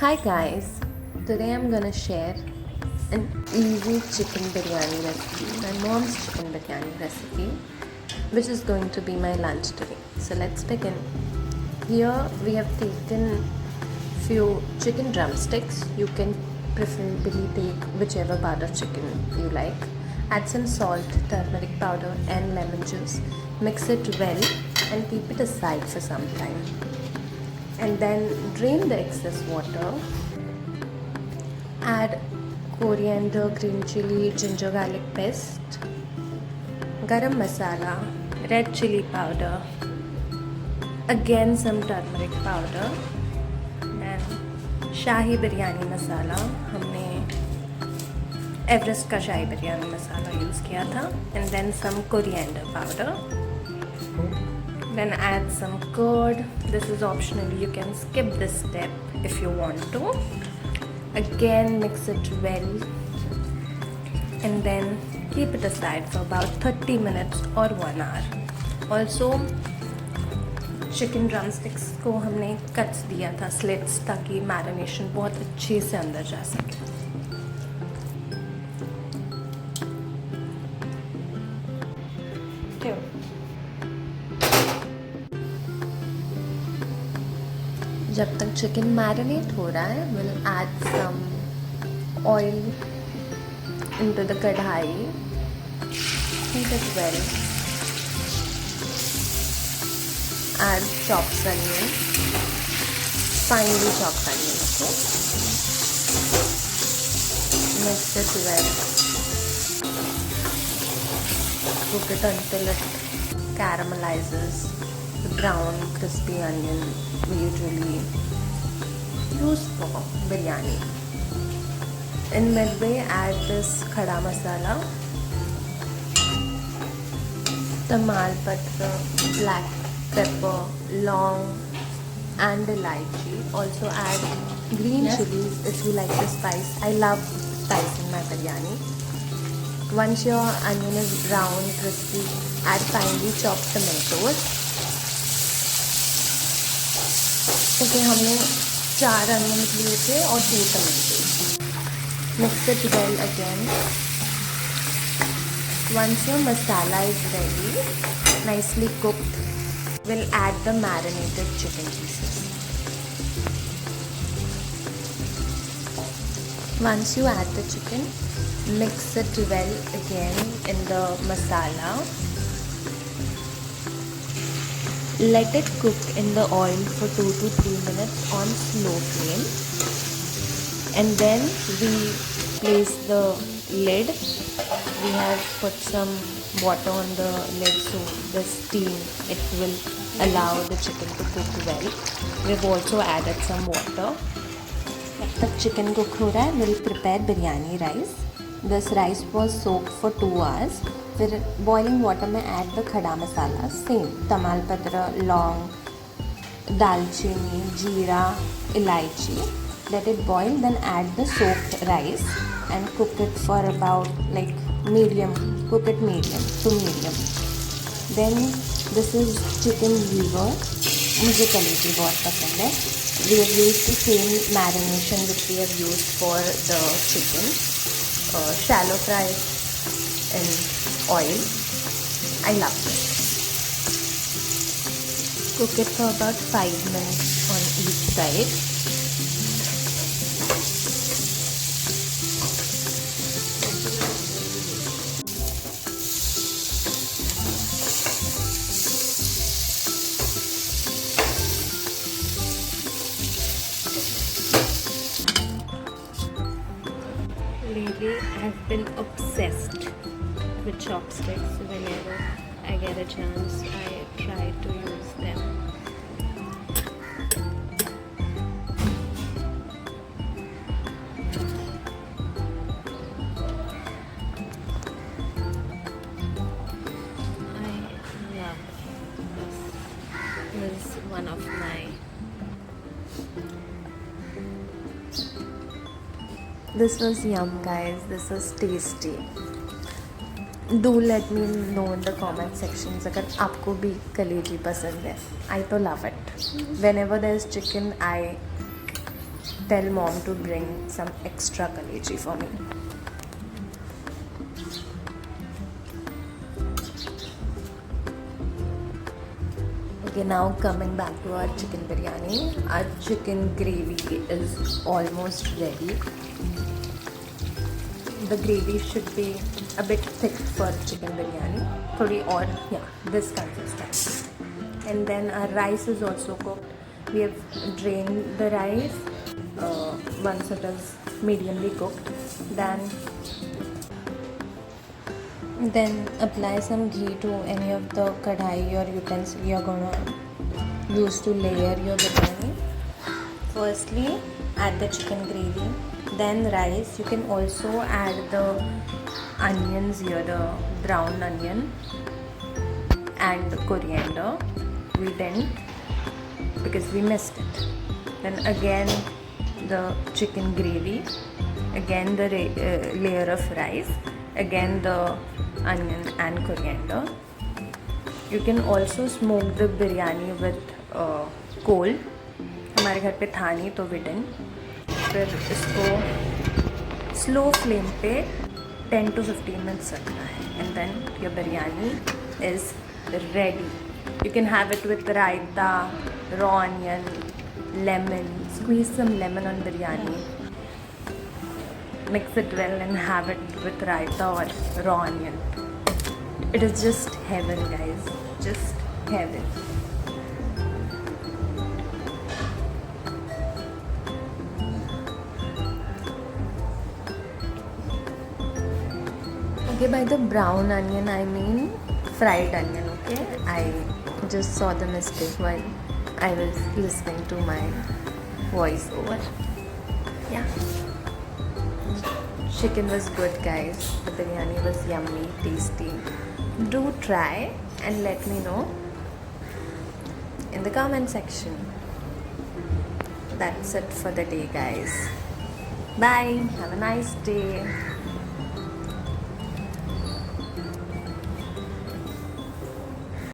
Hi guys, today I'm gonna share an easy chicken biryani recipe, my mom's chicken biryani recipe, which is going to be my lunch today. So let's begin. Here we have taken few chicken drumsticks. You can preferably take whichever part of chicken you like. Add some salt, turmeric powder and lemon juice. Mix it well and keep it aside for some time. And then drain the excess water. Add coriander, green chili, ginger garlic paste, garam masala, red chili powder, again some turmeric powder, and शाही बिरयानी मसाला. हमने Everest का शाही बिरयानी मसाला use किया था. And then some coriander powder. Then add some curd. This is optional, you can skip this step if you want to. Again mix it well and then keep it aside for about 30 minutes or 1 hour. Also chicken drumsticks को हमने cuts दिया था, slits, ताकि marination बहुत अच्छे से अंदर जा सके. जब तक चिकन मैरिनेट हो रहा है, will add some oil into the kadhai. Heat it well. Add chopped onion, finely chopped onion. Okay. Mix it well. Cook it until it caramelizes. The brown, crispy onion we usually use for biryani. In midway, add this khada masala, tamal patra, black pepper, long and elaichi. Also add green chilies if you like the spice. I love spice in my biryani. Once your onion is brown, crispy, add finely chopped tomatoes. Okay, हमने 4 onions लिए थे और 2 tomatoes. Mix it well again. Once your masala is ready, nicely cooked, we'll add the marinated chicken pieces. Once you add the chicken, mix it well again in the masala. Let it cook in the oil for 2 to 3 minutes on slow flame. And then we place the lid. We have put some water on the lid so the steam, it will allow the chicken to cook well. We've also added some water. जब तक chicken cook हो रहा है, we'll prepare biryani rice. This rice was soaked for 2 hours. फिर boiling water में add the khada masala, same tamal patra, long, dalchini, jeera, elaichi. Let it boil, then add the soaked rice and cook it for about medium. Cook it medium to medium. Then this is chicken liver. मुझे कलेजी बहुत पसंद है. We have used the same marination which we have used for the chicken. Shallow fry in oil. I love this. Cook it for about 5 minutes on each side. Lately, I've been obsessed with chopsticks. Whenever I get a chance, I try to use them. I love this. This is one of my This was yum guys, this was tasty. Do let me know in the comment sections अगर आपको भी कलेजी पसंद है. I तो love it. Whenever there is chicken, I tell mom to bring some extra kaleji for me. Okay, now coming back to our chicken biryani. Our chicken gravy is almost ready. The gravy should be a bit thick for chicken biryani. Thodi or yeah, this consistency. And then our rice is also cooked. We have drained the rice once it is mediumly cooked. Then apply some ghee to any of the kadhai or utensil you're gonna use to layer your biryani. Firstly, add the chicken gravy, then rice. You can also add the onions here, the brown onion and coriander. We didn't because we missed it. Then again the chicken gravy, again the layer of rice, again the onion and coriander. You can also smoke the biryani with coal. हमारे घर पे था नहीं तो we didn't. फिर इसको slow flame पे 10 to 15 minutes रखना है. And then your biryani is ready. You can have it with raita, raw onion, lemon. Squeeze some lemon on biryani. Mix it well and have it with raita or raw onion. It is just heaven, guys. Just heaven. Okay, by the brown onion I mean fried onion, okay? I just saw the mistake while I was listening to my voiceover. Yeah. Chicken was good, guys. The biryani was yummy, tasty. Do try and let me know in the comment section. That's it for the day, guys. Bye. Have a nice day.